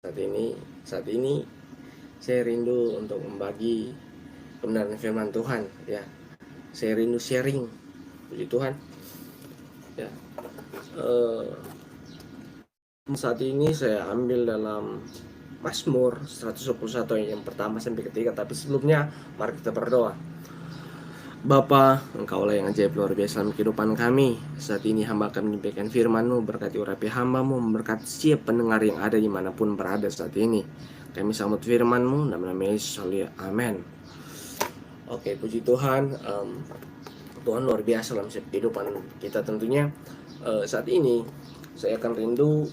Saat ini saya rindu untuk membagi kebenaran firman Tuhan, ya. Saya rindu sharing, puji Tuhan, ya. Saat ini saya ambil dalam Mazmur 121 yang pertama sampai ketiga. Tapi sebelumnya mari kita berdoa. Bapa, Engkaulah yang ajaib luar biasa dalam kehidupan kami. Saat ini hamba akan menyampaikan firman-Mu, berkati urapi hamba-Mu, memberkati setiap pendengar yang ada dimanapun berada saat ini. Kami sambut firman-Mu, dalam nama Yesus, amin. Oke, puji Tuhan. Tuhan luar biasa dalam setiap kehidupan kita tentunya. Saat ini saya akan rindu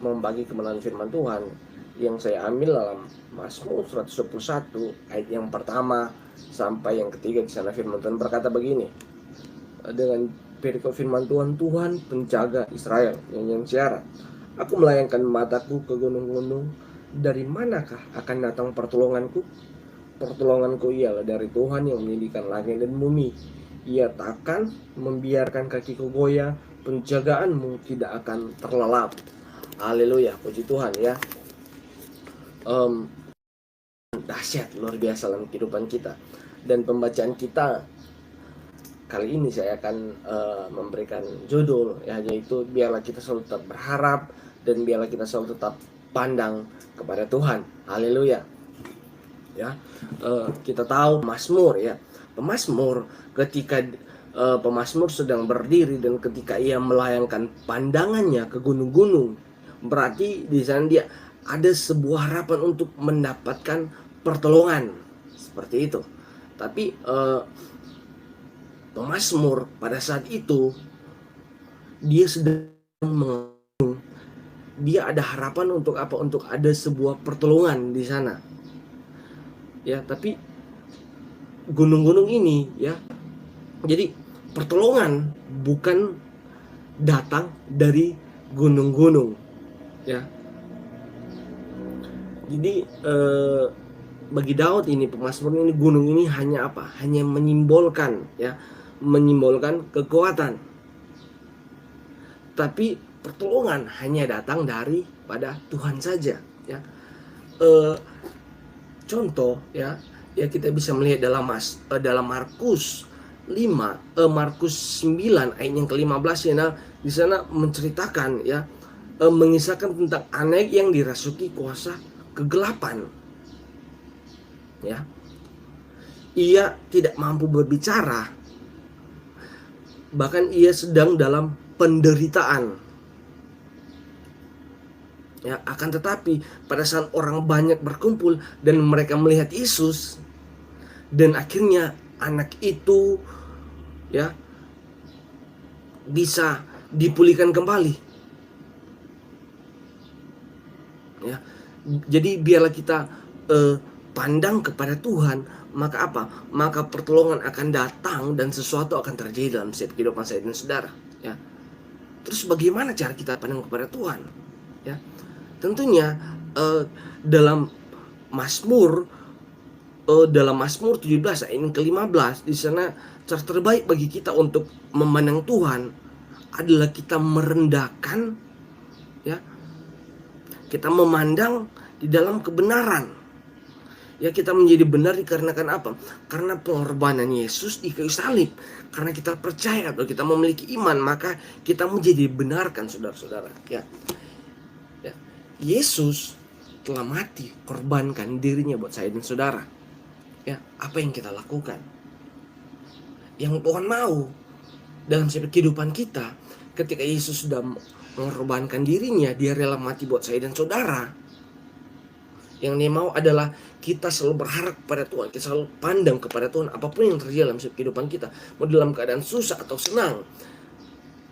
membagi kebenaran firman Tuhan yang saya ambil dalam Mazmur 121 ayat yang pertama sampai yang ketiga. Di sana firman Tuhan berkata begini, dengan perikop firman Tuhan, Tuhan penjaga Israel, yang syarat, aku melayangkan mataku ke gunung-gunung, dari manakah akan datang pertolonganku? Pertolonganku ialah dari Tuhan yang menjadikan langit dan bumi. Ia takkan membiarkan kakiku goyah, penjagaanmu tidak akan terlelap. Haleluya, puji Tuhan, ya. Dahsyat luar biasa dalam kehidupan kita. Dan pembacaan kita kali ini saya akan memberikan judul, ya, yaitu biarlah kita selalu tetap berharap dan biarlah kita selalu tetap pandang kepada Tuhan. Haleluya, ya. Kita tahu Mazmur, ya, pemazmur ketika pemazmur sedang berdiri dan ketika ia melayangkan pandangannya ke gunung-gunung, berarti di sana dia ada sebuah harapan untuk mendapatkan pertolongan, seperti itu. Tapi pemazmur pada saat itu dia sedang dia ada harapan untuk apa? Untuk ada sebuah pertolongan di sana, ya. Tapi gunung-gunung ini, ya, jadi pertolongan bukan datang dari gunung-gunung, ya. Jadi bagi Daud ini, pemazmur ini, gunung ini hanya apa? Hanya menyimbolkan, ya, menyimbolkan kekuatan. Tapi pertolongan hanya datang daripada Tuhan saja, ya. Contoh, ya, kita bisa melihat dalam Markus 9 ayat yang ke-15, ya. Di sana menceritakan, ya, mengisahkan tentang anak yang dirasuki kuasa kegelapan, ya. Ia tidak mampu berbicara, bahkan ia sedang dalam penderitaan, ya. Akan tetapi pada saat orang banyak berkumpul dan mereka melihat Yesus, dan akhirnya anak itu, ya, bisa dipulihkan kembali, ya. Jadi biarlah kita pandang kepada Tuhan, maka apa? Maka pertolongan akan datang dan sesuatu akan terjadi dalam setiap kehidupan saya dan saudara, ya. Terus bagaimana cara kita pandang kepada Tuhan, ya? Tentunya dalam Mazmur 17 ayat yang ke-15, di sana cara terbaik bagi kita untuk memandang Tuhan adalah kita merendahkan, ya. Kita memandang di dalam kebenaran, ya. Kita menjadi benar dikarenakan apa? Karena pengorbanan Yesus di kayu salib. Karena kita percaya atau kita memiliki iman, maka kita menjadi benarkan, saudara-saudara, ya. Ya. Yesus telah mati, korbankan dirinya buat saya dan saudara, ya. Apa yang kita lakukan? Yang Tuhan mau dalam setiap kehidupan kita, ketika Yesus sudah mengorbankan dirinya, dia rela mati buat saya dan saudara. Yang dia mau adalah kita selalu berharap kepada Tuhan, kita selalu pandang kepada Tuhan apapun yang terjadi dalam kehidupan kita, mau dalam keadaan susah atau senang.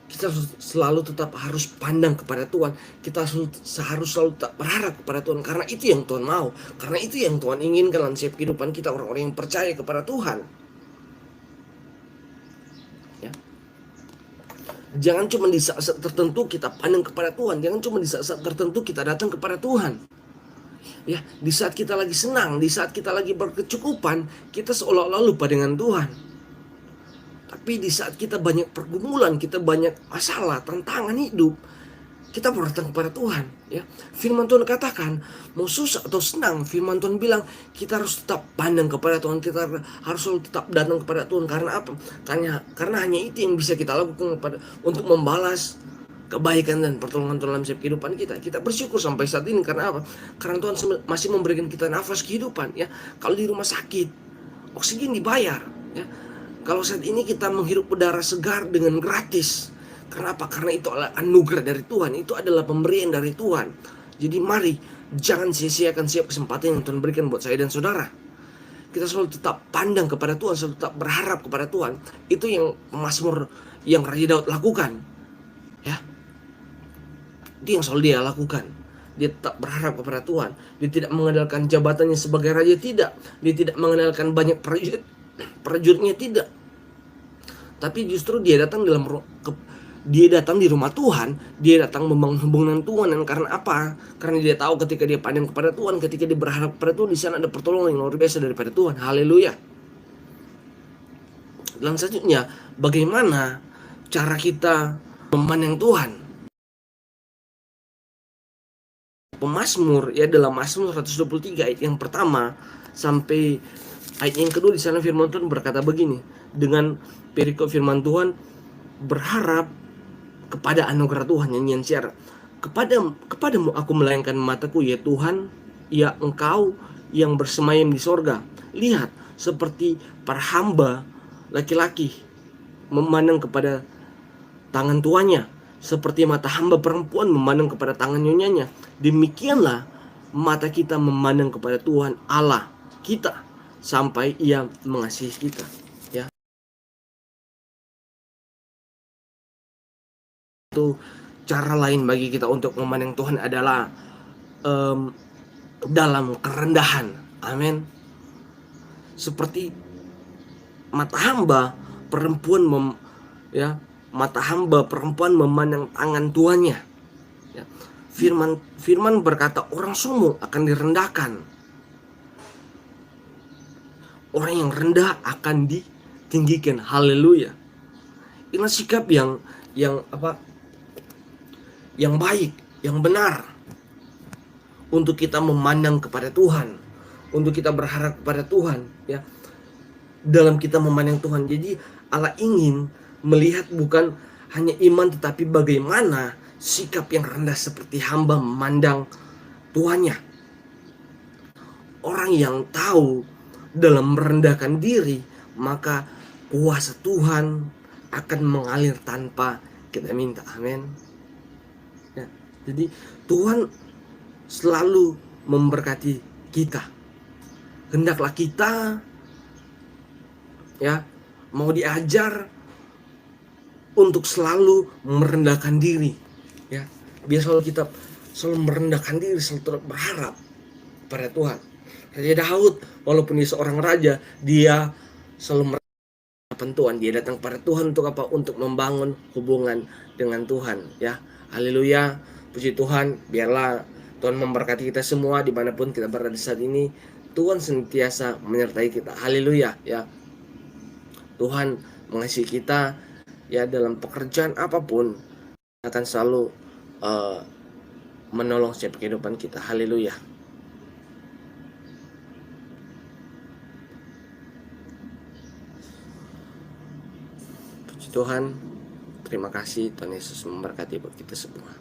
Kita selalu tetap harus pandang kepada Tuhan. Kita harus selalu tetap berharap kepada Tuhan, karena itu yang Tuhan mau, karena itu yang Tuhan inginkan dalam setiap kehidupan kita, orang-orang yang percaya kepada Tuhan, ya. Jangan cuma di saat-saat tertentu kita pandang kepada Tuhan. Jangan cuma di saat-saat tertentu kita datang kepada Tuhan, ya. Di saat kita lagi senang, di saat kita lagi berkecukupan, kita seolah-olah lupa dengan Tuhan. Tapi di saat kita banyak pergumulan, kita banyak masalah, tantangan hidup, kita berdatang kepada Tuhan, ya. Firman Tuhan katakan, mau susah atau senang, firman Tuhan bilang kita harus tetap pandang kepada Tuhan, kita harus selalu tetap datang kepada Tuhan. Karena apa? Karena hanya itu yang bisa kita lakukan untuk membalas kebaikan dan pertolongan dalam setiap kehidupan kita. Kita bersyukur sampai saat ini karena apa? Karena Tuhan masih memberikan kita nafas kehidupan, ya. Kalau di rumah sakit, oksigen dibayar, ya. Kalau saat ini kita menghirup udara segar dengan gratis. Kenapa? Karena itu adalah anugerah dari Tuhan. Itu adalah pemberian dari Tuhan. Jadi mari jangan sia-siakan setiap kesempatan yang Tuhan berikan buat saya dan saudara. Kita selalu tetap pandang kepada Tuhan, selalu tetap berharap kepada Tuhan. Itu yang Mazmur yang Raja Daud lakukan, ya. Itu yang selalu dia lakukan. Dia tetap berharap kepada Tuhan. Dia tidak mengandalkan jabatannya sebagai raja, tidak. Dia tidak mengandalkan banyak prajuritnya, tidak. Tapi justru dia datang di rumah Tuhan, dia datang membangun hubungan Tuhan. Dan karena apa? Karena dia tahu ketika dia pandang kepada Tuhan, ketika dia berharap kepada Tuhan, di sana ada pertolongan yang luar biasa daripada Tuhan. Haleluya. Dan selanjutnya, bagaimana cara kita memandang Tuhan? Pemazmur, ya, dalam Mazmur 123 ayat yang pertama sampai ayat yang kedua, di sana firman Tuhan berkata begini, dengan perikop firman Tuhan, berharap kepada anugerah Tuhan, nyanyian syarat. Kepadamu aku melayangkan mataku, ya Tuhan, ya Engkau yang bersemayam di sorga. Lihat, seperti para hamba laki-laki memandang kepada tangan tuannya, seperti mata hamba perempuan memandang kepada tangan nyonyanya. Demikianlah mata kita memandang kepada Tuhan Allah kita sampai Ia mengasihi kita, ya. Itu cara lain bagi kita untuk memandang Tuhan adalah dalam kerendahan. Amin. Seperti mata hamba perempuan mata hamba perempuan memandang tangan tuannya, ya. Firman berkata, orang sombong akan direndahkan, orang yang rendah akan ditinggikan. Haleluya. Inilah sikap yang baik, yang benar untuk kita memandang kepada Tuhan, untuk kita berharap kepada Tuhan, ya. Dalam kita memandang Tuhan, jadi Allah ingin melihat bukan hanya iman, tetapi bagaimana sikap yang rendah seperti hamba memandang tuannya. Orang yang tahu dalam merendahkan diri, maka kuasa Tuhan akan mengalir tanpa kita minta. Amin. Ya, jadi Tuhan selalu memberkati kita. Hendaklah kita, ya, mau diajar untuk selalu merendahkan diri, ya. Biar kita selalu merendahkan diri, selalu berharap pada Tuhan. Raja Daud, walaupun dia seorang raja, dia selalu merendahkan Tuhan. Dia datang pada Tuhan untuk apa? Untuk membangun hubungan dengan Tuhan, ya. Haleluya. Puji Tuhan. Biarlah Tuhan memberkati kita semua dimanapun kita berada saat ini. Tuhan senantiasa menyertai kita. Haleluya, ya. Tuhan mengasihi kita, ya, dalam pekerjaan apapun akan selalu menolong setiap kehidupan kita. Haleluya. Puji Tuhan. Terima kasih. Tuhan Yesus memberkati buat kita semua.